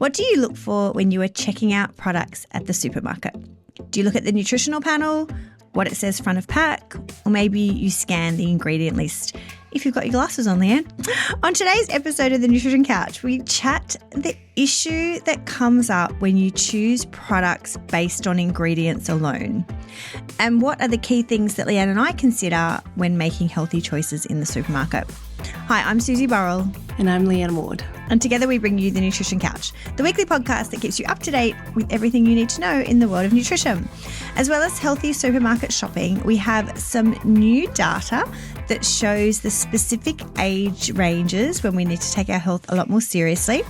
What do you look for when you are checking out products at the supermarket? Do you look at the nutritional panel, what it says front of pack, or maybe you scan the ingredient list if you've got your glasses on, Leanne? On today's episode of the Nutrition Couch, we chat the issue that comes up when you choose products based on ingredients alone. And what are the key things that Leanne and I consider when making healthy choices in the supermarket? Hi, I'm Susie Burrell. And I'm Leanne Ward. And together we bring you the Nutrition Couch, the weekly podcast that keeps you up to date with everything you need to know in the world of nutrition. As well as healthy supermarket shopping, we have some new data that shows the specific age ranges when we need to take our health a lot more seriously.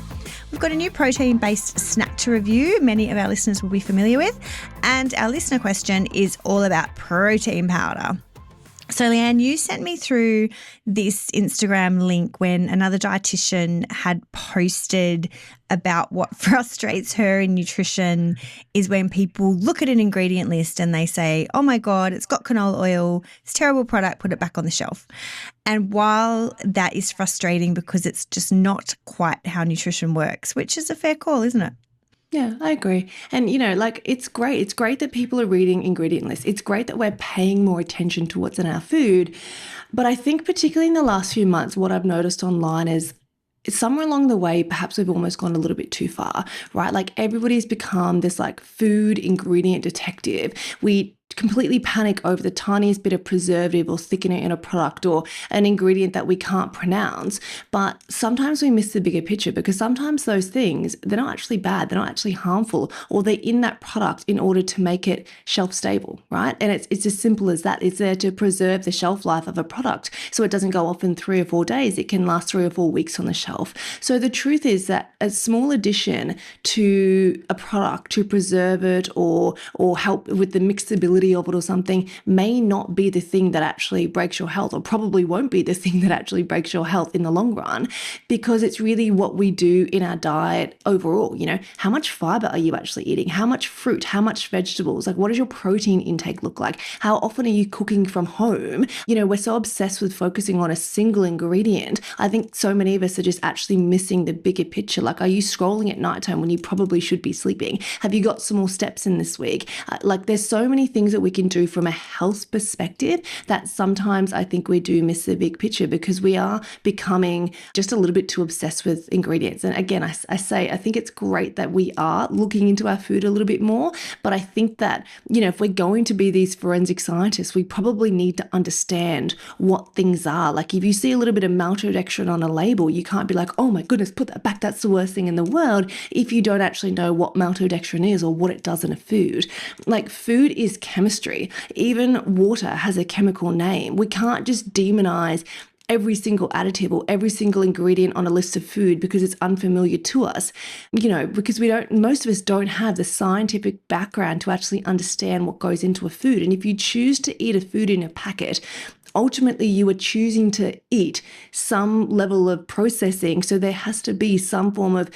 We've got a new protein-based snack to review, many of our listeners will be familiar with, and our listener question is all about protein powder. So, Leanne, you sent me through this Instagram link when another dietitian had posted about what frustrates her in nutrition is when people look at an ingredient list and they say, oh my God, it's got canola oil, it's a terrible product, put it back on the shelf. And while that is frustrating because it's just not quite how nutrition works, which is a fair call, isn't it? Yeah, I agree. And, it's great. It's great that people are reading ingredient lists. It's great that we're paying more attention to what's in our food. But I think particularly in the last few months, what I've noticed online is somewhere along the way, perhaps we've almost gone a little bit too far, right? Like everybody's become this like food ingredient detective. We completely panic over the tiniest bit of preservative or thickener in a product or an ingredient that we can't pronounce. But sometimes we miss the bigger picture because sometimes those things, they're not actually bad, they're not actually harmful, or they're in that product in order to make it shelf stable, right? And it's as simple as that. It's there to preserve the shelf life of a product so it doesn't go off in 3 or 4 days. It can last 3 or 4 weeks on the shelf. So the truth is that a small addition to a product to preserve it or help with the mixability of it or something may not be the thing that actually breaks your health, or probably won't be the thing that actually breaks your health in the long run, because it's really what we do in our diet overall. How much fiber are you actually eating? How much fruit? How much vegetables? Like, what does your protein intake look like? How often are you cooking from home? We're so obsessed with focusing on a single ingredient. I think so many of us are just actually missing the bigger picture. Like, are you scrolling at nighttime when you probably should be sleeping? Have you got some more steps in this week? There's so many things that we can do from a health perspective that sometimes I think we do miss the big picture because we are becoming just a little bit too obsessed with ingredients. And again, I think it's great that we are looking into our food a little bit more, but I think that, if we're going to be these forensic scientists, we probably need to understand what things are. Like if you see a little bit of maltodextrin on a label, you can't be like, oh my goodness, put that back, that's the worst thing in the world, if you don't actually know what maltodextrin is or what it does in a food. Like food is chemistry. Even water has a chemical name. We can't just demonize every single additive or every single ingredient on a list of food because it's unfamiliar to us, because most of us don't have the scientific background to actually understand what goes into a food. And if you choose to eat a food in a packet, ultimately you are choosing to eat some level of processing. So there has to be some form of,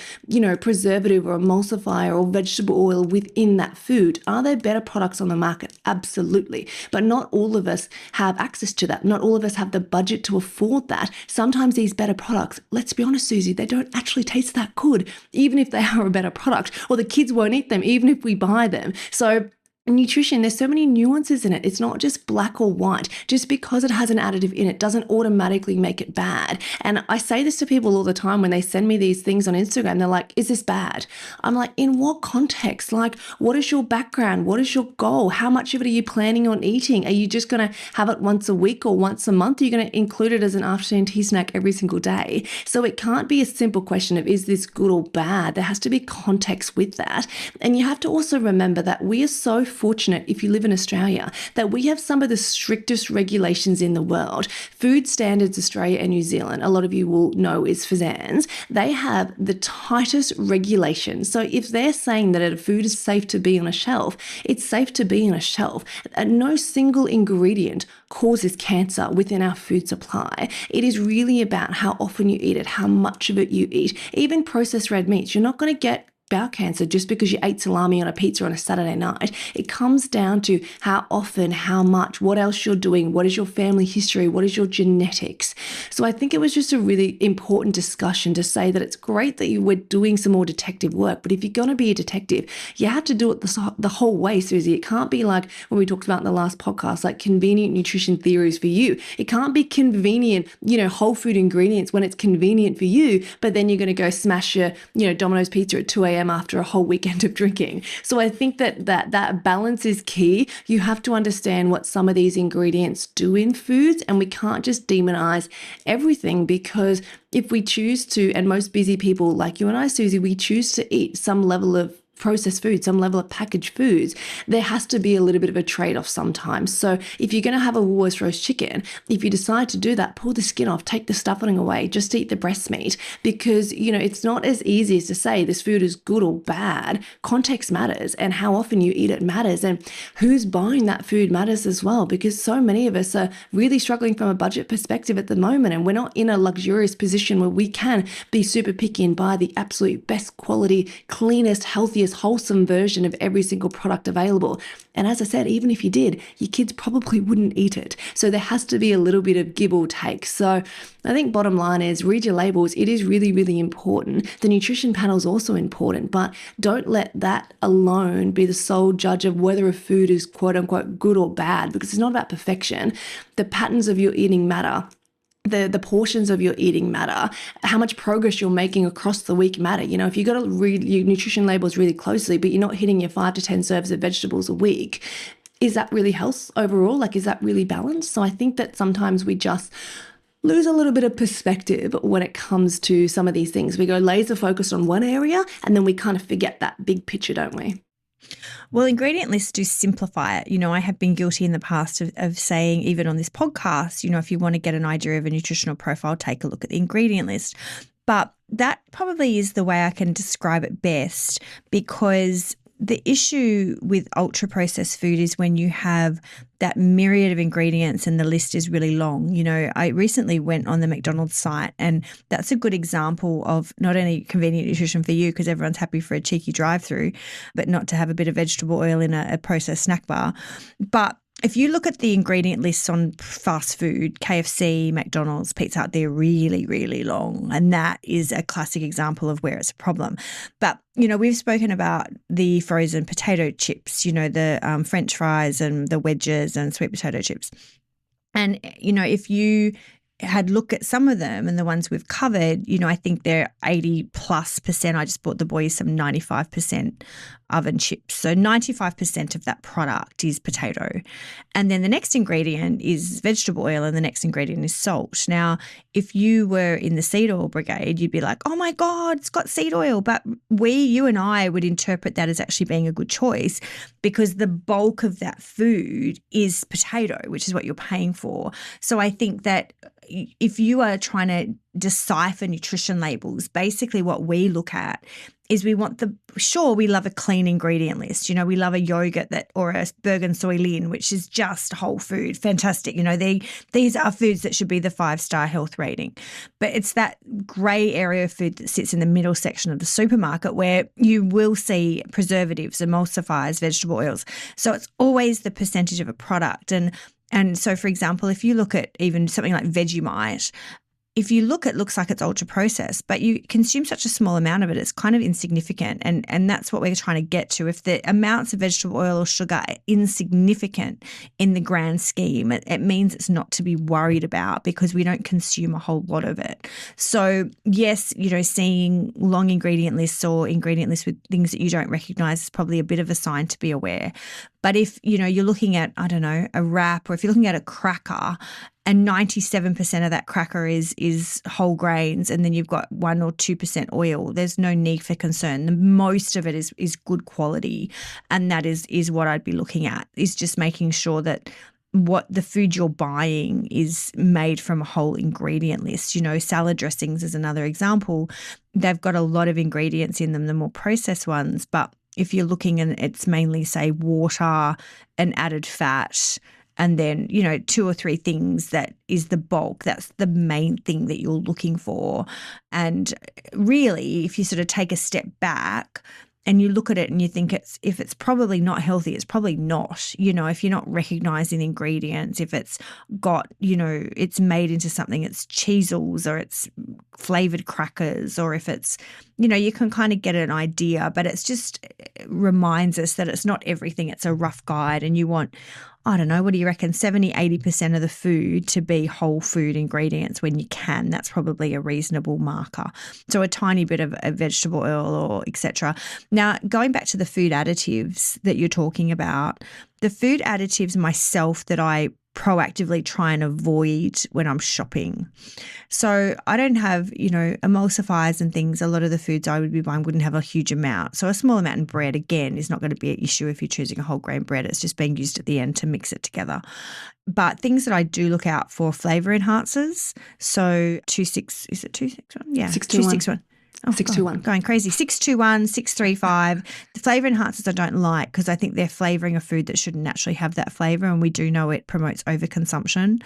preservative or emulsifier or vegetable oil within that food. Are there better products on the market? Absolutely. But not all of us have access to that. Not all of us have the budget to afford that. Sometimes these better products, let's be honest, Susie, they don't actually taste that good, even if they are a better product, or the kids won't eat them, even if we buy them. So nutrition, there's so many nuances in it. It's not just black or white. Just because it has an additive in it doesn't automatically make it bad. And I say this to people all the time when they send me these things on Instagram. They're like, is this bad? I'm like, in what context? Like, what is your background? What is your goal? How much of it are you planning on eating? Are you just going to have it once a week or once a month? Are you going to include it as an afternoon tea snack every single day? So it can't be a simple question of, is this good or bad? There has to be context with that. And you have to also remember that we are so fortunate, if you live in Australia, that we have some of the strictest regulations in the world. Food Standards Australia and New Zealand, a lot of you will know is FSANZ, they have the tightest regulations. So if they're saying that a food is safe to be on a shelf, it's safe to be on a shelf. No single ingredient causes cancer within our food supply. It is really about how often you eat it, how much of it you eat. Even processed red meats, you're not going to get bowel cancer just because you ate salami on a pizza on a Saturday night. It comes down to how often, how much, what else you're doing, what is your family history, what is your genetics. So I think it was just a really important discussion to say that it's great that you were doing some more detective work, but if you're going to be a detective, you have to do it the whole way, Susie. It can't be like when we talked about in the last podcast, like convenient nutrition theories for you. It can't be convenient, whole food ingredients when it's convenient for you, but then you're going to go smash your, Domino's pizza at 2 a.m. after a whole weekend of drinking. So I think that balance is key. You have to understand what some of these ingredients do in foods, and we can't just demonize everything, because if we choose to, and most busy people like you and I, Susie, we choose to eat some level of processed food, some level of packaged foods, there has to be a little bit of a trade-off sometimes. So if you're going to have a Woolworths roast chicken, if you decide to do that, pull the skin off, take the stuffing away, just eat the breast meat, because, it's not as easy as to say this food is good or bad. Context matters, and how often you eat it matters, and who's buying that food matters as well, because so many of us are really struggling from a budget perspective at the moment, and we're not in a luxurious position where we can be super picky and buy the absolute best quality, cleanest, healthiest, wholesome version of every single product available. And as I said, even if you did, your kids probably wouldn't eat it. So there has to be a little bit of give or take. So I think bottom line is read your labels. It is really, really important. The nutrition panel is also important, but don't let that alone be the sole judge of whether a food is quote unquote good or bad, because it's not about perfection. The patterns of your eating matter. The portions of your eating matter, how much progress you're making across the week matter. If you got to read your nutrition labels really closely, but you're not hitting your 5 to 10 serves of vegetables a week, is that really health overall? Like, is that really balanced? So I think that sometimes we just lose a little bit of perspective when it comes to some of these things. We go laser focused on one area, and then we kind of forget that big picture, don't we? Well, ingredient lists do simplify it. I have been guilty in the past of saying, even on this podcast, if you want to get an idea of a nutritional profile, take a look at the ingredient list. But that probably is the way I can describe it best, because the issue with ultra-processed food is when you have that myriad of ingredients and the list is really long. I recently went on the McDonald's site, and that's a good example of not only convenient nutrition for you because everyone's happy for a cheeky drive-through, but not to have a bit of vegetable oil in a processed snack bar. But if you look at the ingredient lists on fast food, KFC, McDonald's, Pizza Hut, they're really, really long. And that is a classic example of where it's a problem. But, we've spoken about the frozen potato chips, the French fries and the wedges and sweet potato chips. And, if you had looked at some of them and the ones we've covered, I think they're 80+%. I just bought the boys some 95% oven chips. So 95% of that product is potato. And then the next ingredient is vegetable oil, and the next ingredient is salt. Now, if you were in the seed oil brigade, you'd be like, oh my God, it's got seed oil. But you and I would interpret that as actually being a good choice, because the bulk of that food is potato, which is what you're paying for. So I think that if you are trying to decipher nutrition labels, basically what we look at is we love a clean ingredient list. We love a yogurt or a Bergen soy lean, which is just whole food. Fantastic. These are foods that should be the 5-star health rating. But it's that grey area of food that sits in the middle section of the supermarket where you will see preservatives, emulsifiers, vegetable oils. So it's always the percentage of a product. And so, for example, if you look at even something like Vegemite, if you look, it looks like it's ultra processed, but you consume such a small amount of it, it's kind of insignificant. And that's what we're trying to get to. If the amounts of vegetable oil or sugar are insignificant in the grand scheme, it means it's not to be worried about, because we don't consume a whole lot of it. So yes, seeing long ingredient lists or ingredient lists with things that you don't recognize is probably a bit of a sign to be aware. But if, you're looking at, I don't know, a wrap, or if you're looking at a cracker and 97% of that cracker is whole grains, and then you've got 1 or 2% oil, there's no need for concern. Most of it is good quality. And that is what I'd be looking at, is just making sure that what the food you're buying is made from a whole ingredient list. Salad dressings is another example. They've got a lot of ingredients in them, the more processed ones, but if you're looking and it's mainly, say, water and added fat and then, 2 or 3 things that is the bulk. That's the main thing that you're looking for. And really, if you sort of take a step back and you look at it and you think if it's probably not healthy, it's probably not, if you're not recognizing the ingredients, if it's got, it's made into something, it's cheesels or it's flavored crackers, or if it's, you can kind of get an idea, but it's just reminds us that it's not everything. It's a rough guide, and you want, I don't know, what do you reckon, 70-80% of the food to be whole food ingredients when you can. That's probably a reasonable marker. So a tiny bit of a vegetable oil or etc. Now, going back to the food additives that you're talking about, the food additives myself that I proactively try and avoid when I'm shopping. So I don't have, emulsifiers and things. A lot of the foods I would be buying wouldn't have a huge amount. So a small amount in bread, again, is not going to be an issue if you're choosing a whole grain bread. It's just being used at the end to mix it together. But things that I do look out for, flavour enhancers. So 261? Yeah, 621. Oh, 621. Going crazy. 621, 635. The flavour enhancers I don't like because I think they're flavouring a food that shouldn't naturally have that flavour, and we do know it promotes overconsumption.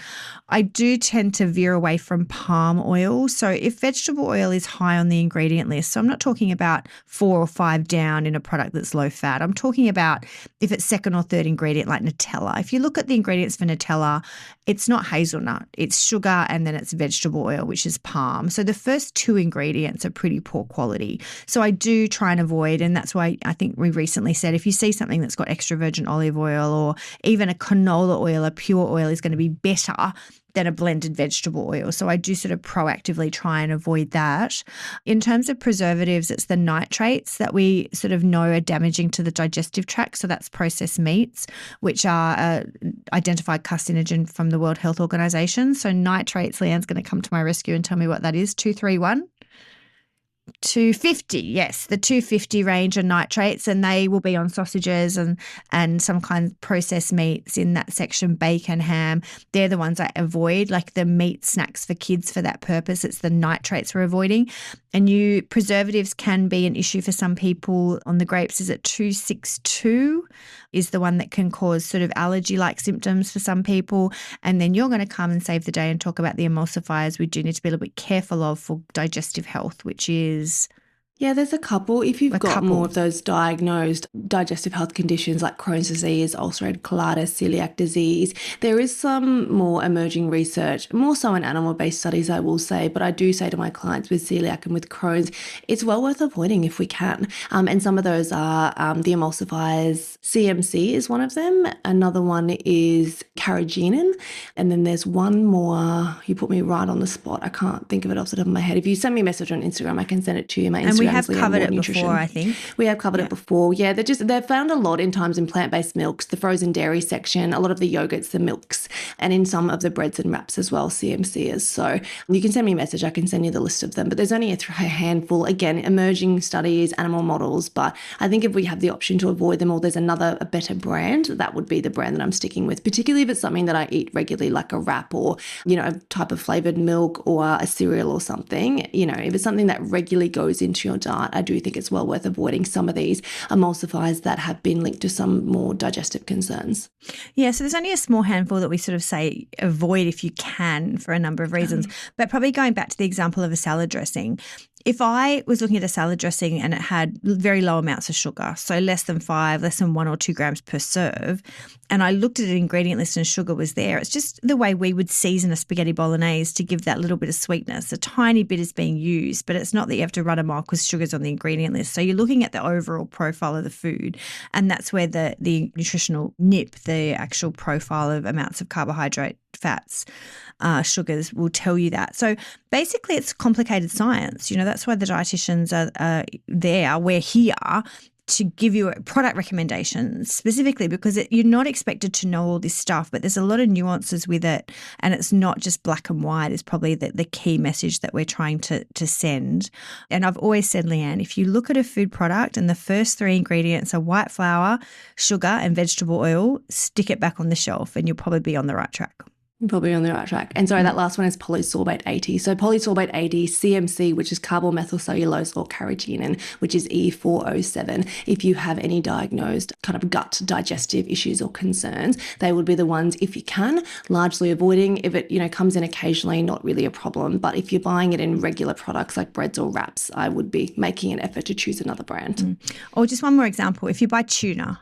I do tend to veer away from palm oil. So if vegetable oil is high on the ingredient list, so I'm not talking about 4 or 5 down in a product that's low fat. I'm talking about if it's second or third ingredient like Nutella. If you look at the ingredients for Nutella, it's not hazelnut, it's sugar, and then it's vegetable oil, which is palm. So the first 2 ingredients are pretty poor quality. So I do try and avoid, and that's why I think we recently said if you see something that's got extra virgin olive oil or even a canola oil, a pure oil is going to be better than a blended vegetable oil. So I do sort of proactively try and avoid that. In terms of preservatives, it's the nitrates that we sort of know are damaging to the digestive tract. So that's processed meats, which are identified carcinogen from the World Health Organization. So nitrates, Leanne's going to come to my rescue and tell me what that is. 231. 250, yes, the 250 range are nitrates, and they will be on sausages and some kind of processed meats in that section, bacon, ham. They're the ones I avoid, like the meat snacks for kids for that purpose. It's the nitrates we're avoiding. And preservatives can be an issue for some people. On the grapes, is it 262 is the one that can cause sort of allergy-like symptoms for some people. And then you're going to come and save the day and talk about the emulsifiers we do need to be a little bit careful of for digestive health, which is... Yeah, there's a couple. If you've got more of those diagnosed digestive health conditions like Crohn's disease, ulcerative colitis, celiac disease, there is some more emerging research, more so in animal-based studies, I will say, but I do say to my clients with celiac and with Crohn's, it's well worth avoiding if we can. And some of those are the emulsifiers. CMC is one of them. Another one is carrageenan. And then there's one more. You put me right on the spot. I can't think of it off the top of my head. If you send me a message on Instagram, I can send it to you. My Instagram. We have covered it before, I think. We have covered it before. Yeah, they've found a lot in times in plant-based milks, the frozen dairy section, a lot of the yogurts, the milks, and in some of the breads and wraps as well, CMCs. So you can send me a message. I can send you the list of them. But there's only a handful, again, emerging studies, animal models. But I think if we have the option to avoid them all, there's a better brand. That would be the brand that I'm sticking with, particularly if it's something that I eat regularly, like a wrap or, a type of flavored milk or a cereal or something. If it's something that regularly goes into your diet, I do think it's well worth avoiding some of these emulsifiers that have been linked to some more digestive concerns. Yeah, so there's only a small handful that we sort of say avoid if you can for a number of reasons. But probably going back to the example of a salad dressing, if I was looking at a salad dressing and it had very low amounts of sugar, so less than 1 or 2 grams per serve, and I looked at an ingredient list and sugar was there, it's just the way we would season a spaghetti bolognese to give that little bit of sweetness. A tiny bit is being used, but it's not that you have to run amok with sugars on the ingredient list. So you're looking at the overall profile of the food, and that's where the nutritional NIP, the actual profile of amounts of carbohydrate, fats, sugars will tell you that. So basically it's complicated science. That's why the dietitians are there. We're here to give you product recommendations specifically because you're not expected to know all this stuff, but there's a lot of nuances with it, and it's not just black and white is probably the key message that we're trying to send. And I've always said, Leanne, if you look at a food product and the first 3 ingredients are white flour, sugar and vegetable oil, stick it back on the shelf and you'll probably be on the right track. You're probably on the right track. And sorry, that last one is polysorbate 80. So polysorbate 80, CMC, which is carbamethylcellulose, or carrageenan, which is E407. If you have any diagnosed kind of gut digestive issues or concerns, they would be the ones, if you can, largely avoiding. If it, comes in occasionally, not really a problem. But if you're buying it in regular products like breads or wraps, I would be making an effort to choose another brand. Or just one more example, if you buy tuna.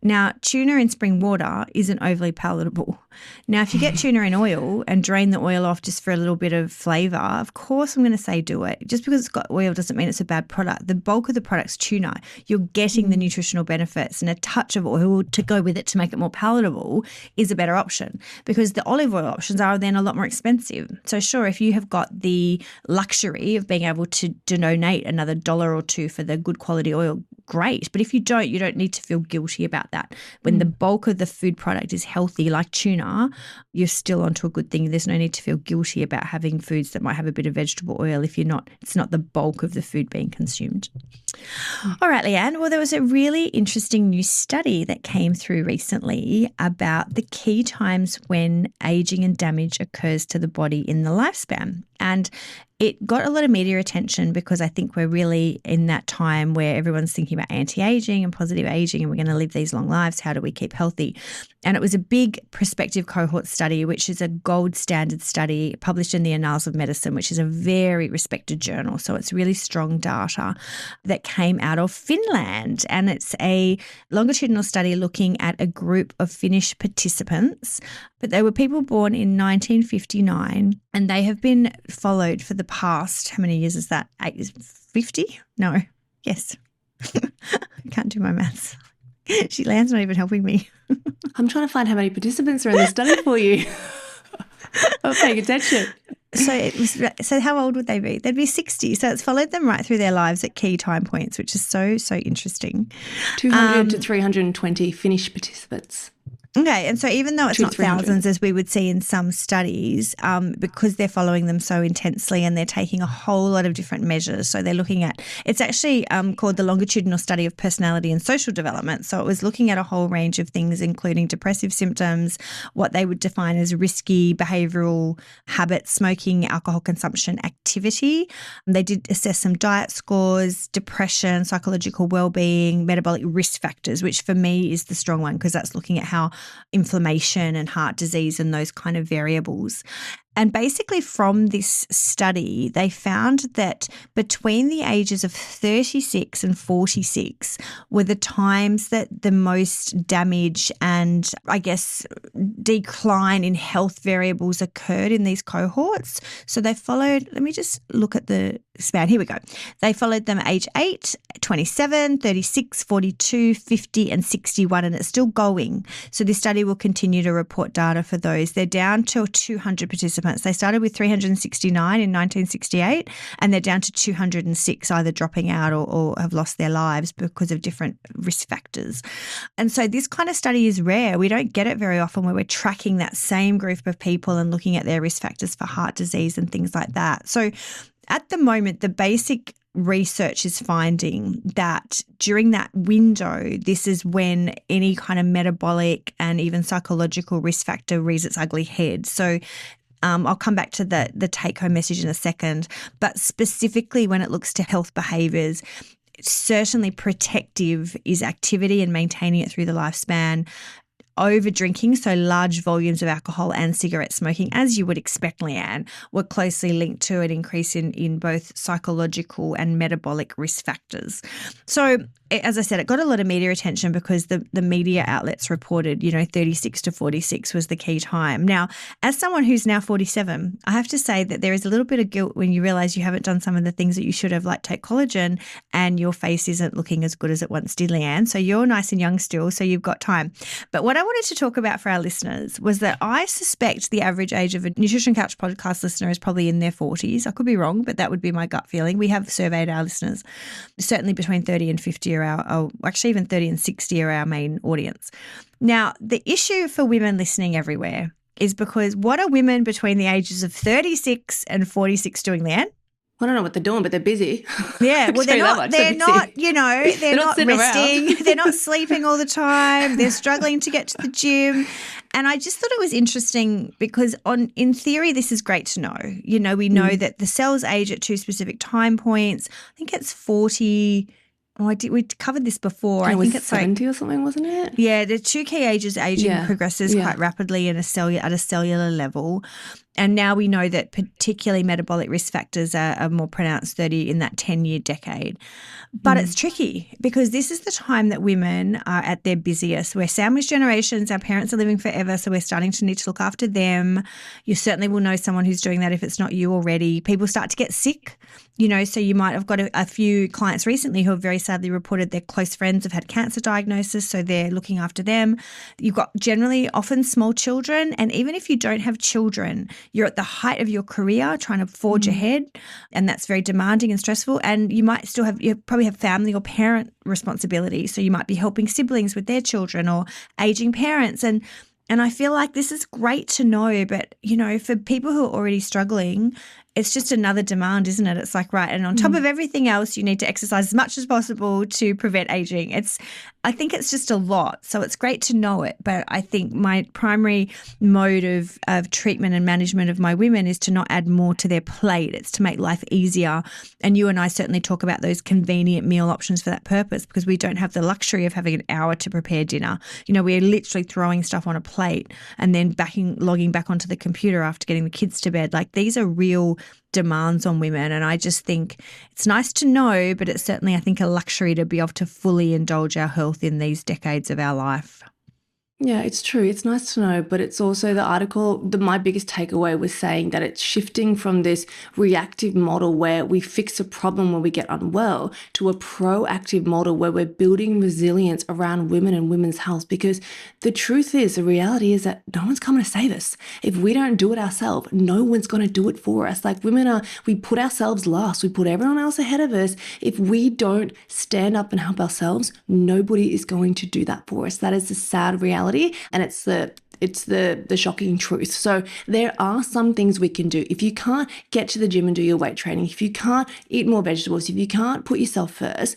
Now, tuna in spring water isn't overly palatable. Now, if you get tuna in oil and drain the oil off just for a little bit of flavour, of course I'm going to say do it. Just because it's got oil doesn't mean it's a bad product. The bulk of the product's tuna. You're getting the nutritional benefits, and a touch of oil to go with it to make it more palatable is a better option, because the olive oil options are then a lot more expensive. So sure, if you have got the luxury of being able to donate another $1 or $2 for the good quality oil, great. But if you don't need to feel guilty about that. When the bulk of the food product is healthy, like tuna, you're still onto a good thing. There's no need to feel guilty about having foods that might have a bit of vegetable oil if it's not the bulk of the food being consumed. All right, Leanne. Well, there was a really interesting new study that came through recently about the key times when aging and damage occurs to the body in the lifespan. And it got a lot of media attention because I think we're really in that time where everyone's thinking about anti-aging and positive aging, and we're going to live these long lives. How do we keep healthy? And it was a big prospective cohort study, which is a gold standard study published in the Annals of Medicine, which is a very respected journal. So it's really strong data that came out of Finland. And it's a longitudinal study looking at a group of Finnish participants, but they were people born in 1959, and they have been followed for the past, how many years is that? 50? No. Yes. I can't do my maths. Leanne's not even helping me. I'm trying to find how many participants are in the study for you. I'm paying attention. So how old would they be? They'd be 60. So it's followed them right through their lives at key time points, which is so interesting. 200 to 320 Finnish participants. Okay, and so even though it's not thousands as we would see in some studies, because they're following them so intensely and they're taking a whole lot of different measures. So they're looking at, it's actually called the Longitudinal Study of Personality and Social Development. So it was looking at a whole range of things, including depressive symptoms, what they would define as risky behavioural habits, smoking, alcohol consumption, activity. They did assess some diet scores, depression, psychological well-being, metabolic risk factors, which for me is the strong one because that's looking at how inflammation and heart disease and those kind of variables. And basically from this study, they found that between the ages of 36 and 46 were the times that the most damage and, I guess, decline in health variables occurred in these cohorts. So they followed, let me just look at the span. Here we go. They followed them age 8, 27, 36, 42, 50 and 61, and it's still going. So this study will continue to report data for those. They're down to 200 participants. They started with 369 in 1968 and they're down to 206, either dropping out or have lost their lives because of different risk factors. And so this kind of study is rare. We don't get it very often where we're tracking that same group of people and looking at their risk factors for heart disease and things like that. So at the moment, the basic research is finding that during that window, this is when any kind of metabolic and even psychological risk factor rears its ugly head. So I'll come back to the take-home message in a second, but specifically when it looks to health behaviours, certainly protective is activity and maintaining it through the lifespan. Over drinking, so large volumes of alcohol and cigarette smoking, as you would expect, Leanne, were closely linked to an increase in both psychological and metabolic risk factors. So, as I said, it got a lot of media attention because the media outlets reported, 36 to 46 was the key time. Now, as someone who's now 47, I have to say that there is a little bit of guilt when you realise you haven't done some of the things that you should have, like take collagen, and your face isn't looking as good as it once did, Leanne. So you're nice and young still, so you've got time. But what I wanted to talk about for our listeners was that I suspect the average age of a Nutrition Couch podcast listener is probably in their 40s. I could be wrong, but that would be my gut feeling. We have surveyed our listeners. Certainly between 30 and 50 are actually even 30 and 60 are our main audience. Now, the issue for women listening everywhere is because what are women between the ages of 36 and 46 doing, Leanne? I don't know what they're doing, but they're busy. Yeah, well, they're not, They're they're not sitting resting. around. They're not sleeping all the time. They're struggling to get to the gym. And I just thought it was interesting because in theory, this is great to know. We know that the cells age at 2 specific time points. I think it's 40. Oh, we covered this before. I think it's 70 or something, wasn't it? Yeah, the 2 key ages, aging progresses quite rapidly at a cellular level. And now we know that particularly metabolic risk factors are more pronounced 30 in that 10-year decade. But it's tricky because this is the time that women are at their busiest. We're sandwich generations. Our parents are living forever, so we're starting to need to look after them. You certainly will know someone who's doing that if it's not you already. People start to get sick, so you might have got a few clients recently who have very sadly reported their close friends have had cancer diagnosis, so they're looking after them. You've got generally often small children, and even if you don't have children, you're at the height of your career trying to forge ahead, and that's very demanding and stressful. And you probably have family or parent responsibility, so you might be helping siblings with their children or aging parents. And I feel like this is great to know, but, for people who are already struggling, it's just another demand, isn't it? It's like, right, and on top of everything else, you need to exercise as much as possible to prevent aging. I think it's just a lot. So it's great to know it. But I think my primary mode of treatment and management of my women is to not add more to their plate. It's to make life easier. And you and I certainly talk about those convenient meal options for that purpose because we don't have the luxury of having an hour to prepare dinner. We're literally throwing stuff on a plate and then logging back onto the computer after getting the kids to bed. Like, these are real demands on women, and I just think it's nice to know, but it's certainly, I think, a luxury to be able to fully indulge our health in these decades of our life. Yeah, it's true. It's nice to know, but it's also the article, my biggest takeaway was saying that it's shifting from this reactive model where we fix a problem when we get unwell to a proactive model where we're building resilience around women and women's health, because the truth is, the reality is that no one's coming to save us. If we don't do it ourselves, no one's going to do it for us. Like, we put ourselves last. We put everyone else ahead of us. If we don't stand up and help ourselves, nobody is going to do that for us. That is the sad reality. And it's the shocking truth. So there are some things we can do. If you can't get to the gym and do your weight training, if you can't eat more vegetables, if you can't put yourself first,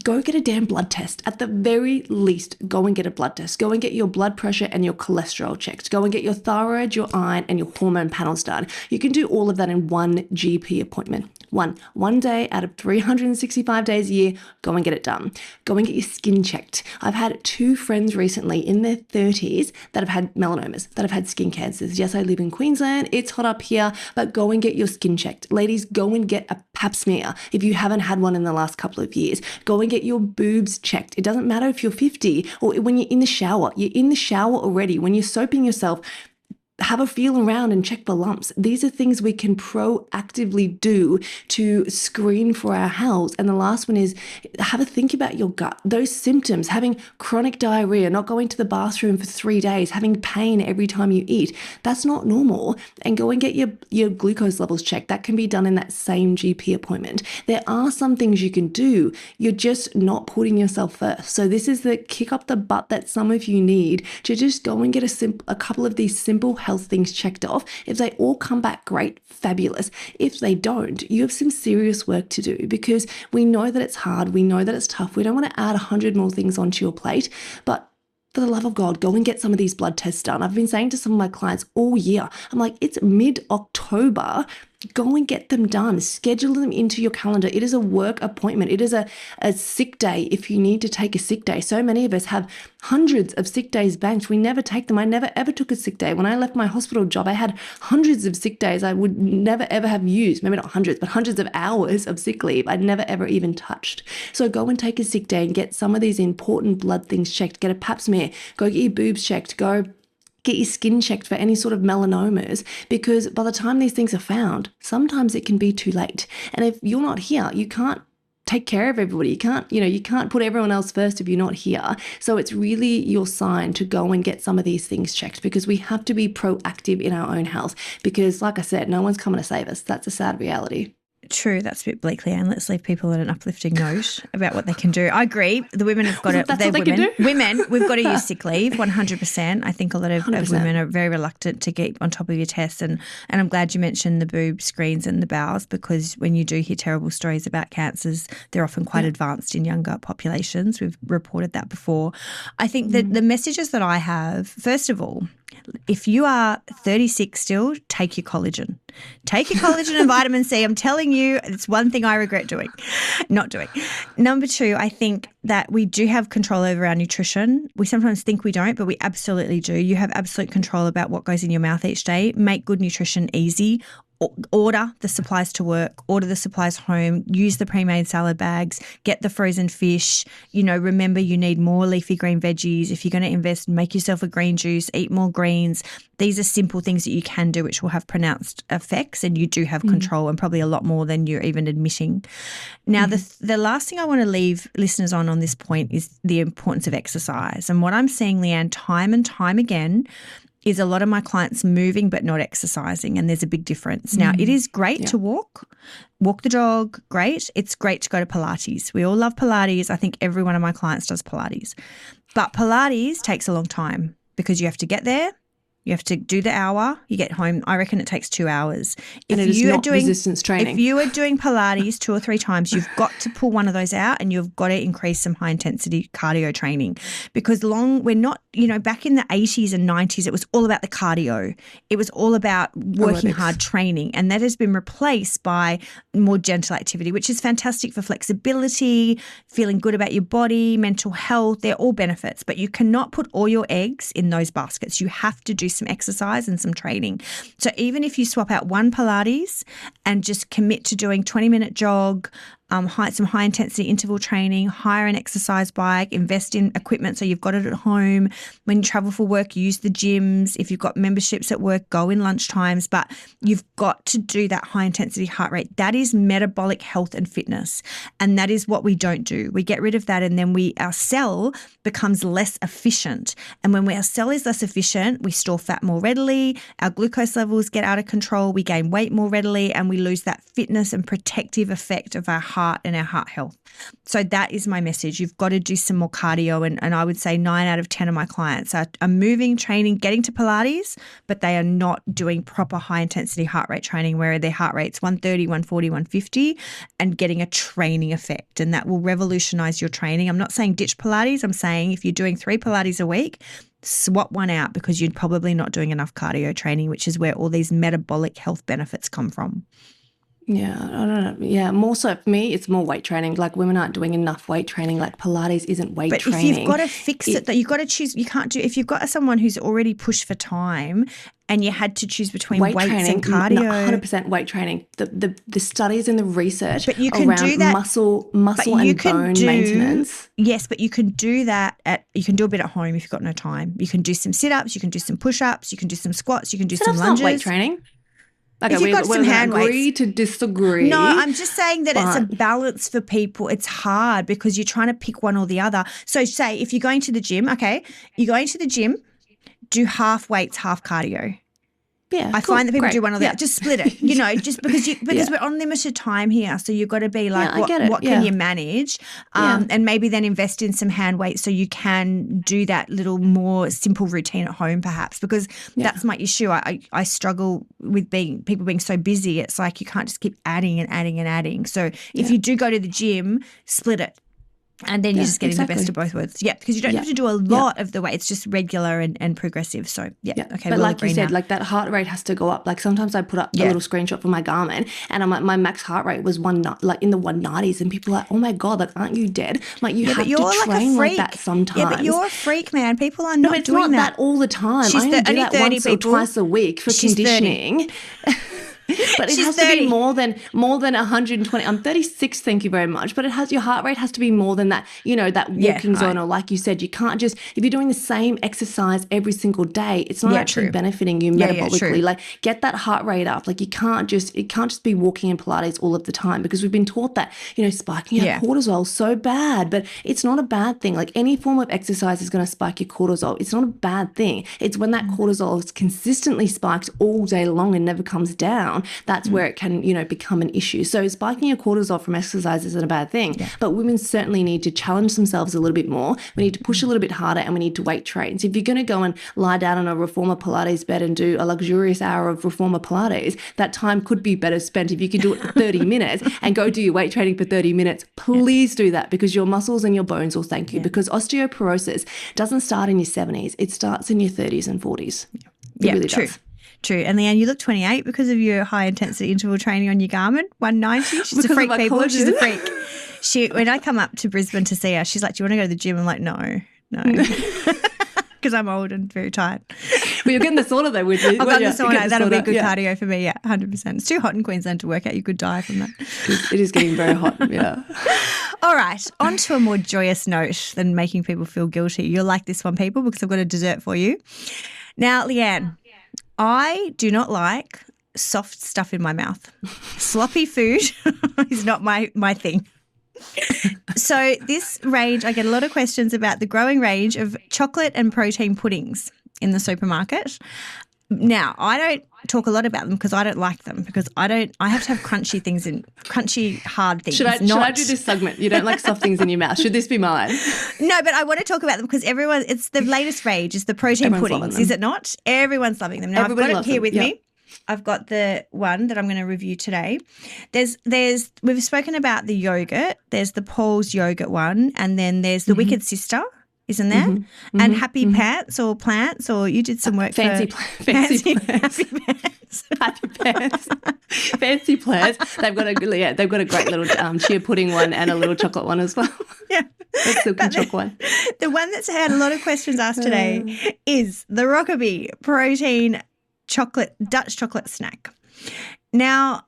go get a damn blood test. At the very least, go and get a blood test. Go and get your blood pressure and your cholesterol checked. Go and get your thyroid, your iron, and your hormone panels done. You can do all of that in one GP appointment. One day out of 365 days a year, go and get it done. Go and get your skin checked. I've had 2 friends recently in their 30s that have had melanomas, that have had skin cancers. Yes, I live in Queensland. It's hot up here, but go and get your skin checked. Ladies, go and get a pap smear if you haven't had one in the last couple of years. Go and get your boobs checked. It doesn't matter if you're 50 or when you're in the shower. You're in the shower already. When you're soaping yourself, have a feel around and check for lumps. These are things we can proactively do to screen for our health. And the last one is have a think about your gut. Those symptoms, having chronic diarrhea, not going to the bathroom for 3 days, having pain every time you eat, that's not normal. And go and get your glucose levels checked. That can be done in that same GP appointment. There are some things you can do. You're just not putting yourself first. So this is the kick up the butt that some of you need to just go and get a couple of these simple health things checked off. If they all come back great, fabulous. If they don't, you have some serious work to do, because we know that it's hard. We know that it's tough. We don't want to add 100 more things onto your plate, but for the love of God, go and get some of these blood tests done. I've been saying to some of my clients all year, I'm like, it's mid-October. Go and get them done. Schedule them into your calendar. It is a work appointment. It is a sick day if you need to take a sick day. So many of us have hundreds of sick days banked. We never take them. I never ever took a sick day. When I left my hospital job, I had hundreds of sick days I would never ever have used. Maybe not hundreds, but hundreds of hours of sick leave I'd never ever even touched. So go and take a sick day and get some of these important blood things checked. Get a pap smear. Go get your boobs checked. Go get your skin checked for any sort of melanomas, because by the time these things are found, sometimes it can be too late. And if you're not here, you can't take care of everybody. You can't put everyone else first if you're not here. So it's really your sign to go and get some of these things checked, because we have to be proactive in our own health, because like I said, no one's coming to save us. That's a sad reality. True, that's a bit bleak, Leanne. Let's leave people on an uplifting note about what they can do. I agree. The women have got to. That's what they can do. Women, we've got to use sick leave, 100%. I think a lot of 100%. women are very reluctant to get on top of your tests, and I'm glad you mentioned the boob screens and the bowels, because when you do hear terrible stories about cancers, they're often quite advanced in younger populations. We've reported that before. I think that the messages that I have, first of all, if you are 36 still, take your collagen. Take your collagen and vitamin C. I'm telling you, it's one thing I regret not doing. Number two, I think that we do have control over our nutrition. We sometimes think we don't, but we absolutely do. You have absolute control about what goes in your mouth each day. Make good nutrition easy. Order the supplies to work, order the supplies home, use the pre-made salad bags, get the frozen fish. Remember you need more leafy green veggies. If you're going to invest, make yourself a green juice, eat more greens. These are simple things that you can do which will have pronounced effects, and you do have control, and probably a lot more than you're even admitting. Now, the last thing I want to leave listeners on this point is the importance of exercise. And what I'm seeing, Leanne, time and time again, is a lot of my clients moving but not exercising, and there's a big difference. Now, it is great to walk the dog, great. It's great to go to Pilates. We all love Pilates. I think every one of my clients does Pilates. But Pilates takes a long time because you have to get there. You have to do the hour. You get home. I reckon it takes 2 hours. And it is not resistance training. If you are doing Pilates 2 or 3 times, you've got to pull one of those out, and you've got to increase some high intensity cardio training, because we're not, back in the 80s and 90s, it was all about the cardio. It was all about working hard training, and that has been replaced by more gentle activity, which is fantastic for flexibility, feeling good about your body, mental health. They're all benefits, but you cannot put all your eggs in those baskets. You have to do some exercise and some training. So even if you swap out one Pilates and just commit to doing 20-minute jog, some high intensity interval training, hire an exercise bike, invest in equipment so you've got it at home. When you travel for work, use the gyms. If you've got memberships at work, go in lunchtimes. But you've got to do that high intensity heart rate. That is metabolic health and fitness. And that is what we don't do. We get rid of that, and then our cell becomes less efficient. And when our cell is less efficient, we store fat more readily, our glucose levels get out of control, we gain weight more readily, and we lose that fitness and protective effect of our heart and our heart health. So that is my message. You've got to do some more cardio, and I would say 9 out of 10 of my clients are moving, training, getting to Pilates, but they are not doing proper high intensity heart rate training where their heart rate's 130, 140, 150 and getting a training effect, and that will revolutionize your training. I'm not saying ditch Pilates. I'm saying if you're doing 3 Pilates a week, swap one out, because you're probably not doing enough cardio training, which is where all these metabolic health benefits come from. Yeah, I don't know. Yeah, more so for me, it's more weight training. Like, women aren't doing enough weight training. Like, Pilates isn't weight training. But if you've got to fix it, that you've got to choose. You can't do, if you've got someone who's already pushed for time and you had to choose between weights and cardio. 100% weight training. The studies and the research but you can around do that, muscle and bone maintenance. Yes, but you can do that you can do a bit at home if you've got no time. You can do some sit-ups, you can do some push-ups, you can do some squats, you can do some lunges. Not weight training. Okay, if you've got some hand weights. Agree to disagree. No, I'm just saying that it's a balance for people. It's hard because you're trying to pick one or the other. So say if you're going to the gym, you're going to the gym, do half weights, half cardio. Yeah, I find that people do one or the other. Just split it, just because we're on limited time here. So you've got to be like, what can you manage? And maybe then invest in some hand weights so you can do that little more simple routine at home perhaps, because that's my issue. I struggle with people being so busy. It's like you can't just keep adding and adding and adding. So if you do go to the gym, split it. And then you're just getting the best of both worlds. Yeah, because you don't have to do a lot of the way. It's just regular and progressive. So, okay. But like you said, like that heart rate has to go up. Like sometimes I put up a little screenshot for my Garmin and I'm like, my max heart rate was in the 190s and people are like, oh my God, like, aren't you dead? Like you have to train like that sometimes. Yeah, but you're a freak, man. People are not doing that all the time. I only do that once or twice a week for conditioning. But it has to be more than 120. I'm 36, thank you very much. But your heart rate has to be more than that, that walking zone. Or like you said, you can't just, if you're doing the same exercise every single day, it's not actually benefiting you metabolically. Like get that heart rate up. Like it can't just be walking in Pilates all of the time, because we've been taught that, spiking our cortisol is so bad, but it's not a bad thing. Like any form of exercise is going to spike your cortisol. It's not a bad thing. It's when that cortisol is consistently spiked all day long and never comes down down, that's where it can, become an issue. So spiking your cortisol from exercise isn't a bad thing, but women certainly need to challenge themselves a little bit more. We need to push a little bit harder, and we need to weight train. So if you're going to go and lie down on a reformer Pilates bed and do a luxurious hour of reformer Pilates, that time could be better spent if you could do it for 30 minutes and go do your weight training for 30 minutes. Please do that, because your muscles and your bones will thank you, because osteoporosis doesn't start in your 70s. It starts in your 30s and 40s. It really true. does. True. And Leanne, you look 28 because of your high intensity interval training on your Garmin, 190. She's a freak, people. She's a freak. When I come up to Brisbane to see her, she's like, do you want to go to the gym? I'm like, no. Because I'm old and very tired. Well, you're getting the sauna though, would you? I've got the sauna. That'll be good cardio for me, 100%. It's too hot in Queensland to work out. You could die from that. It is getting very hot, All right, on to a more joyous note than making people feel guilty. You'll like this one, people, because I've got a dessert for you. Now, Leanne, I do not like soft stuff in my mouth. Sloppy food is not my thing. So this range, I get a lot of questions about the growing range of chocolate and protein puddings in the supermarket. Now, I don't talk a lot about them because I don't like them, because I have to have crunchy, hard things. Should I do this segment? You don't like soft things in your mouth. Should this be mine? No, but I want to talk about them because it's the latest rage is the protein puddings, is it not? Everyone's loving them. Now, I've got it here with me. I've got the one that I'm going to review today. We've spoken about the yogurt. There's the Paul's yogurt one, and then there's the Wicked Sister, isn't there? And Happy Pants or Plants, or you did some work fancy plants. Happy Pants. Fancy plants. They've got a great little chia pudding one and a little chocolate one as well. Yeah. That's silky chocolate one. The one that's had a lot of questions asked today is the Rockaby protein Dutch chocolate snack. Now,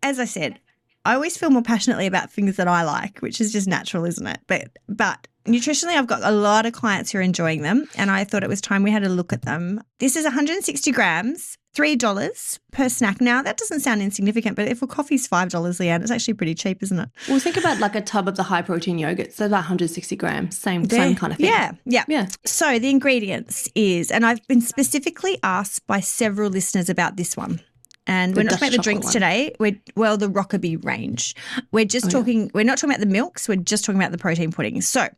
as I said, I always feel more passionately about things that I like, which is just natural, isn't it? But nutritionally, I've got a lot of clients who are enjoying them, and I thought it was time we had a look at them. This is 160 grams, $3 per snack. Now, that doesn't sound insignificant, but if a coffee's $5, Leanne, it's actually pretty cheap, isn't it? Well, think about like a tub of the high-protein yogurt, so about 160 grams, same kind of thing. Yeah. So the ingredients is, and I've been specifically asked by several listeners about this one. And we're not talking about the drinks today. The Rockaby range. We're just talking, we're not talking about the milks. We're just talking about the protein puddings. So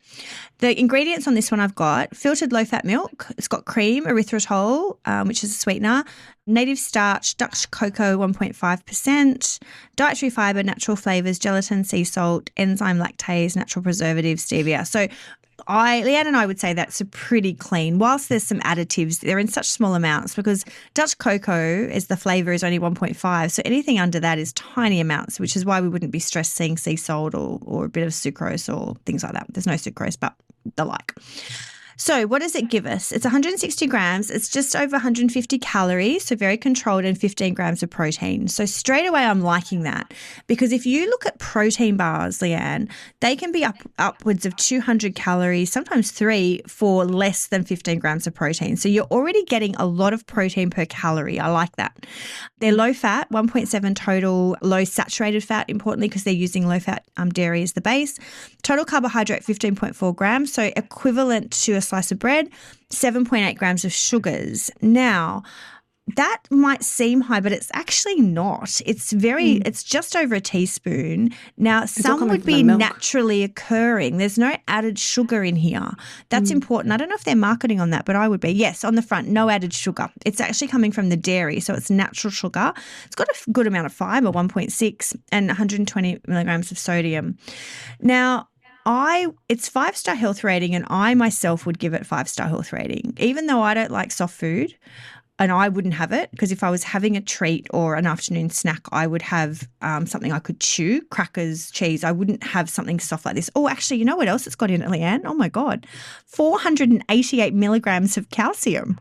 the ingredients on this one I've got filtered low-fat milk. It's got cream, erythritol, which is a sweetener, native starch, Dutch cocoa 1.5%, dietary fibre, natural flavours, gelatin, sea salt, enzyme lactase, natural preservatives, stevia. So Leanne and I would say that's a pretty clean. Whilst there's some additives, they're in such small amounts because Dutch cocoa, as the flavour, is only 1.5. So anything under that is tiny amounts, which is why we wouldn't be stressed seeing sea salt or a bit of sucrose or things like that. There's no sucrose, but the like. So what does it give us? It's 160 grams. It's just over 150 calories, so very controlled, and 15 grams of protein. So straight away I'm liking that, because if you look at protein bars, Leanne, they can be upwards of 200 calories, sometimes 3 for less than 15 grams of protein. So you're already getting a lot of protein per calorie. I like that. They're low fat, 1.7 total, low saturated fat, importantly, because they're using low fat dairy as the base. Total carbohydrate, 15.4 grams, so equivalent to a slice of bread, 7.8 grams of sugars. Now, that might seem high, but it's actually not. It's it's just over a teaspoon. Now, some would be naturally occurring. There's no added sugar in here. That's important. I don't know if they're marketing on that, but I would be. Yes, on the front, no added sugar. It's actually coming from the dairy, so it's natural sugar. It's got a good amount of fibre, 1.6, and 120 milligrams of sodium. Now, it's 5-star health rating, and I myself would give it 5-star health rating, even though I don't like soft food. And I wouldn't have it, because if I was having a treat or an afternoon snack, I would have something I could chew, crackers, cheese. I wouldn't have something soft like this. Oh, actually, you know what else it's got in it, Leanne? Oh, my God. 488 milligrams of calcium,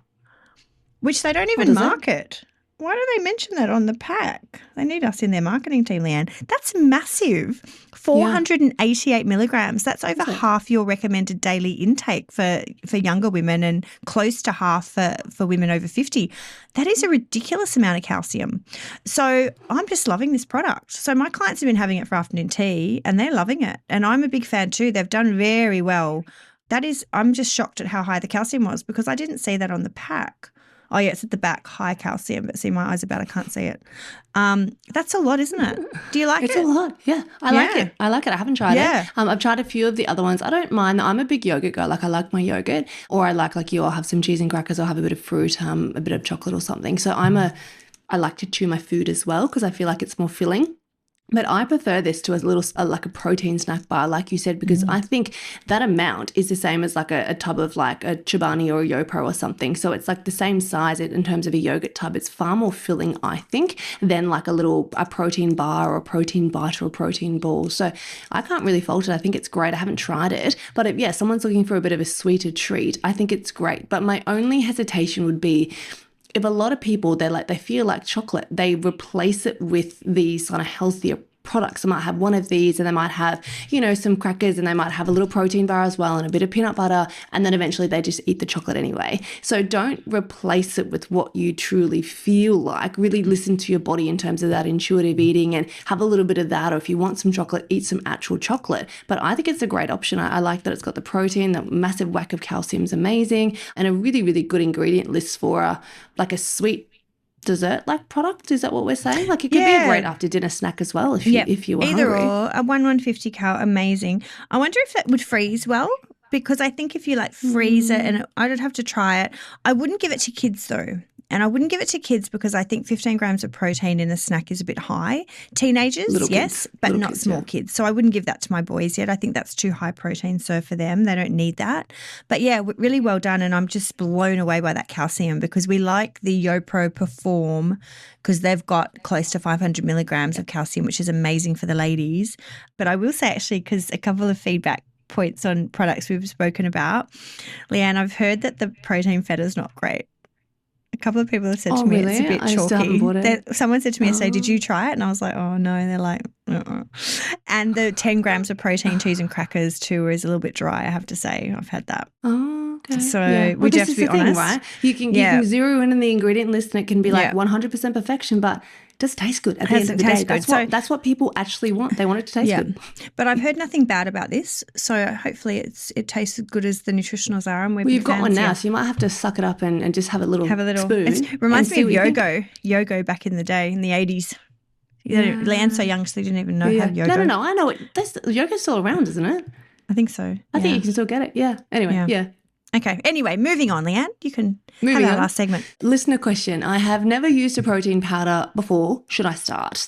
which they don't even market. Why do they mention that on the pack? They need us in their marketing team, Leanne. That's massive. 488 milligrams. That's over half your recommended daily intake for younger women, and close to half for women over 50. That is a ridiculous amount of calcium. So I'm just loving this product. So my clients have been having it for afternoon tea, and they're loving it. And I'm a big fan too. They've done very well. I'm just shocked at how high the calcium was, because I didn't see that on the pack. Oh, yeah, it's at the back, high calcium. But see, my eyes are bad. I can't see it. That's a lot, isn't it? Do you like It's it? a lot. Yeah. I like it. I like it. I haven't tried Yeah. it. I've tried a few of the other ones. I don't mind. I'm a big yogurt girl. Like I like my yogurt, or I like you, I'll have some cheese and crackers, or have a bit of fruit, a bit of chocolate or something. So I like to chew my food as well because I feel like it's more filling. But I prefer this to like a protein snack bar, like you said, because I think that amount is the same as like a tub of like a Chobani or a YoPro or something. So it's like the same size in terms of a yogurt tub. It's far more filling, I think, than like a protein bar or a protein bite or a protein ball. So I can't really fault it. I think it's great. I haven't tried it. But if someone's looking for a bit of a sweeter treat, I think it's great. But my only hesitation would be, if a lot of people, they feel like chocolate, they replace it with these kind of healthier products. They might have one of these and they might have, some crackers, and they might have a little protein bar as well and a bit of peanut butter, and then eventually they just eat the chocolate anyway. So don't replace it with what you truly feel like. Really listen to your body in terms of that intuitive eating and have a little bit of that, or if you want some chocolate, eat some actual chocolate. But I think it's a great option. I like that it's got the protein, the massive whack of calcium is amazing, and a really, really good ingredient list for like a sweet dessert like product. Is that what we're saying? Like it could be a great after dinner snack as well if you were either hungry. or. A 150 cal, amazing. I wonder if that would freeze well, because I think if you like freeze it, and I would have to try it. I wouldn't give it to kids though. And I wouldn't give it to kids because I think 15 grams of protein in a snack is a bit high. Teenagers, yes, but not small kids. So I wouldn't give that to my boys yet. I think that's too high protein serve for them. They don't need that. But yeah, really well done. And I'm just blown away by that calcium, because we like the YoPro Perform because they've got close to 500 milligrams of calcium, which is amazing for the ladies. But I will say actually, because a couple of feedback points on products we've spoken about, Leanne, I've heard that the protein feta is not great. A couple of people have said to me it's a bit chalky. Still haven't bought it. Someone said to me yesterday, did you try it? And I was like, oh, no. They're like, And the 10 grams of protein, cheese and crackers too is a little bit dry, I have to say. I've had that. Oh, okay. So we just have to be honest. Right? You can zero in the ingredient list and it can be like 100% perfection, but it does taste good at the end of the day. That's what people actually want. They want it to taste good. But I've heard nothing bad about this, so hopefully it tastes as good as the nutritionals are. And you've got one now, so you might have to suck it up and just have a little spoon. It reminds me of Yogo back in the day, in the 80s. Leanne's so young, she didn't even know how Yogo. No, I know it. Yogo's still around, isn't it? I think so. I think you can still get it. Yeah. Anyway, yeah. Okay. Anyway, moving on, Leanne. You can have our last segment. Listener question. I have never used a protein powder before. Should I start?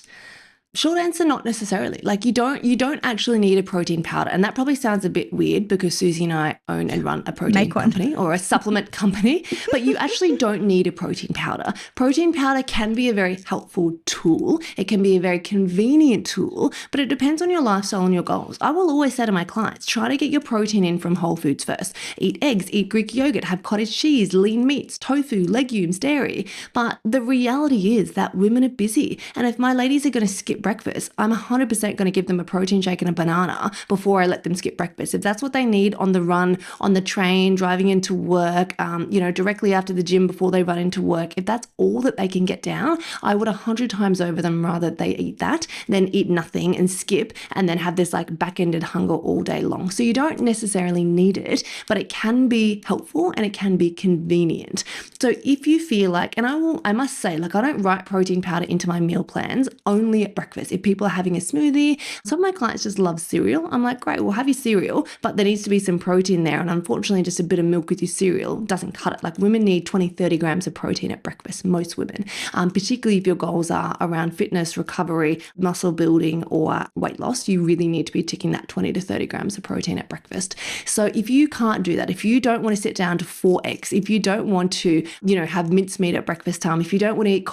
Short answer, not necessarily. Like you don't actually need a protein powder. And that probably sounds a bit weird because Susie and I own and run a protein company or a supplement company, but you actually don't need a protein powder. Protein powder can be a very helpful tool. It can be a very convenient tool, but it depends on your lifestyle and your goals. I will always say to my clients, try to get your protein in from whole foods first. Eat eggs, eat Greek yogurt, have cottage cheese, lean meats, tofu, legumes, dairy. But the reality is that women are busy. And if my ladies are going to skip breakfast, I'm 100% going to give them a protein shake and a banana before I let them skip breakfast. If that's what they need on the run, on the train, driving into work, directly after the gym before they run into work, if that's all that they can get down, I would 100 times over them rather they eat that than eat nothing and skip and then have this like back-ended hunger all day long. So you don't necessarily need it, but it can be helpful and it can be convenient. So if you feel like, and I must say, like I don't write protein powder into my meal plans only at breakfast. If people are having a smoothie, some of my clients just love cereal. I'm like, great, we'll have your cereal, but there needs to be some protein there. And unfortunately, just a bit of milk with your cereal doesn't cut it. Like women need 20, 30 grams of protein at breakfast, most women, particularly if your goals are around fitness, recovery, muscle building, or weight loss, you really need to be ticking that 20 to 30 grams of protein at breakfast. So if you can't do that, if you don't want to sit down to 4 eggs, if you don't want to, have mincemeat at breakfast time, if you don't want to eat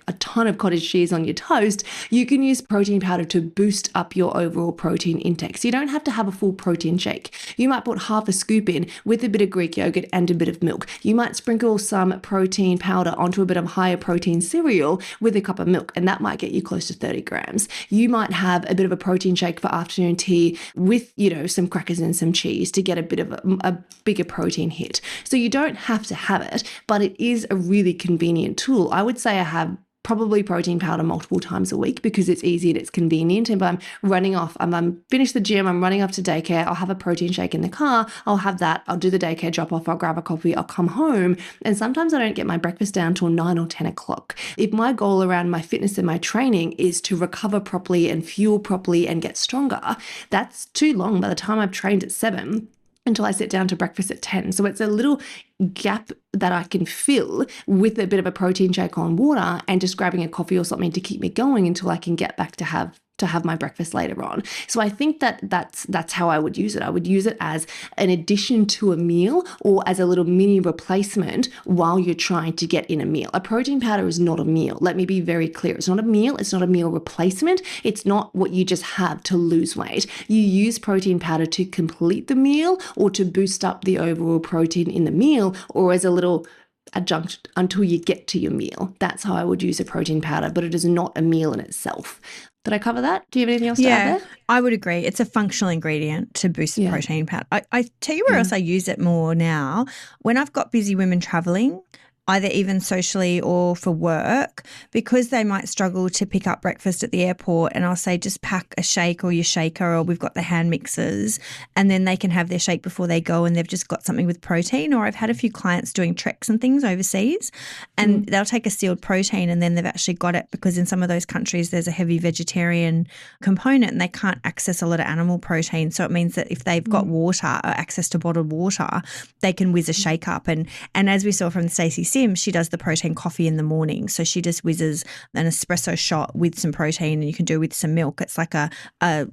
a ton of cottage cheese on your toast, you can use protein powder to boost up your overall protein intake. So you don't have to have a full protein shake. You might put half a scoop in with a bit of Greek yogurt and a bit of milk. You might sprinkle some protein powder onto a bit of higher protein cereal with a cup of milk, and that might get you close to 30 grams. You might have a bit of a protein shake for afternoon tea with, some crackers and some cheese to get a bit of a bigger protein hit. So you don't have to have it, but it is a really convenient tool. I would say I have probably protein powder multiple times a week because it's easy and it's convenient. And if I'm running off, I'm finished the gym, I'm running off to daycare, I'll have a protein shake in the car, I'll have that, I'll do the daycare drop off, I'll grab a coffee, I'll come home. And sometimes I don't get my breakfast down till 9 or 10 o'clock. If my goal around my fitness and my training is to recover properly and fuel properly and get stronger, that's too long by the time I've trained at 7 until I sit down to breakfast at 10. So it's a little gap that I can fill with a bit of a protein shake on water and just grabbing a coffee or something to keep me going until I can get back to have my breakfast later on. So I think that's how I would use it. I would use it as an addition to a meal or as a little mini replacement while you're trying to get in a meal. A protein powder is not a meal. Let me be very clear. It's not a meal. It's not a meal replacement. It's not what you just have to lose weight. You use protein powder to complete the meal or to boost up the overall protein in the meal or as a little adjunct until you get to your meal. That's how I would use a protein powder, but it is not a meal in itself. Did I cover that? Do you have anything else to add there? I would agree. It's a functional ingredient to boost the protein powder. I tell you where else I use it more now. When I've got busy women traveling, either even socially or for work, because they might struggle to pick up breakfast at the airport, and I'll say just pack a shake or your shaker, or we've got the hand mixers, and then they can have their shake before they go and they've just got something with protein. Or I've had a few clients doing treks and things overseas and they'll take a sealed protein and then they've actually got it because in some of those countries there's a heavy vegetarian component and they can't access a lot of animal protein. So it means that if they've got water or access to bottled water, they can whiz a shake up. And as we saw from Stacey she does the protein coffee in the morning. So she just whizzes an espresso shot with some protein and you can do it with some milk. It's like a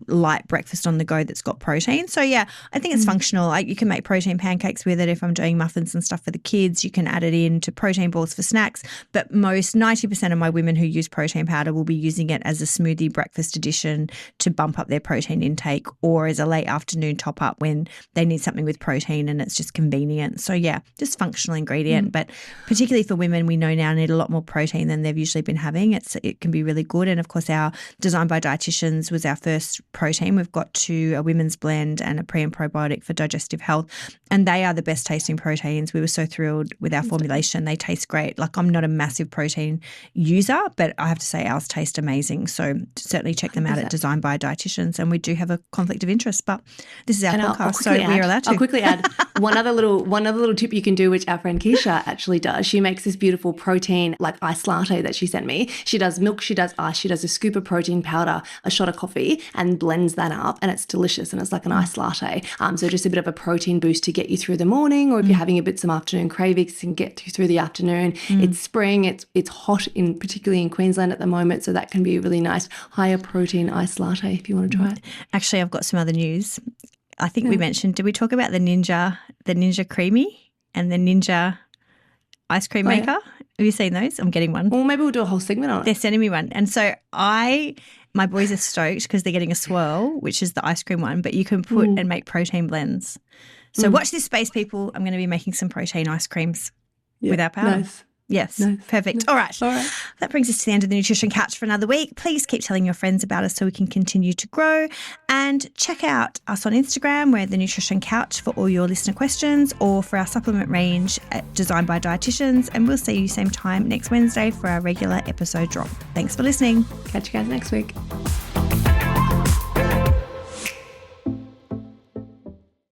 light breakfast on the go that's got protein. So yeah, I think it's functional. You can make protein pancakes with it if I'm doing muffins and stuff for the kids. You can add it into protein balls for snacks. But 90% of my women who use protein powder will be using it as a smoothie breakfast addition to bump up their protein intake or as a late afternoon top up when they need something with protein and it's just convenient. So yeah, just functional ingredient. But particularly for women, we know now need a lot more protein than they've usually been having. It can be really good. And of course, our Designed by Dietitians was our first protein. We've got a women's blend and a pre and probiotic for digestive health. And they are the best tasting proteins. We were so thrilled with our formulation. They taste great. Like I'm not a massive protein user, but I have to say ours taste amazing. So certainly check them out at Designed by Dietitians. And we do have a conflict of interest, but this is our podcast, so we are allowed to. I'll quickly add one other little tip you can do, which our friend Keisha actually does. She makes this beautiful protein like iced latte that she sent me. She does milk, she does ice, she does a scoop of protein powder, a shot of coffee and blends that up and it's delicious and it's like an iced latte. So just a bit of a protein boost to get you through the morning or if you're having a bit some afternoon cravings and get you through the afternoon. It's spring, it's hot particularly in Queensland at the moment, so that can be a really nice higher protein iced latte if you want to try it. Actually, I've got some other news. I think we mentioned, did we talk about the Ninja Creamy and the Ninja ice cream maker? Yeah. Have you seen those? I'm getting one. Well, maybe we'll do a whole segment on it. They're sending me one. And so my boys are stoked because they're getting a swirl, which is the ice cream one, but you can put and make protein blends. So watch this space, people. I'm going to be making some protein ice creams with our powder. Nice. Yes, nice. Perfect. All right. That brings us to the end of the Nutrition Couch for another week. Please keep telling your friends about us so we can continue to grow. And check out us on Instagram. We're the Nutrition Couch for all your listener questions or for our supplement range at Designed by Dietitians. And we'll see you same time next Wednesday for our regular episode drop. Thanks for listening. Catch you guys next week.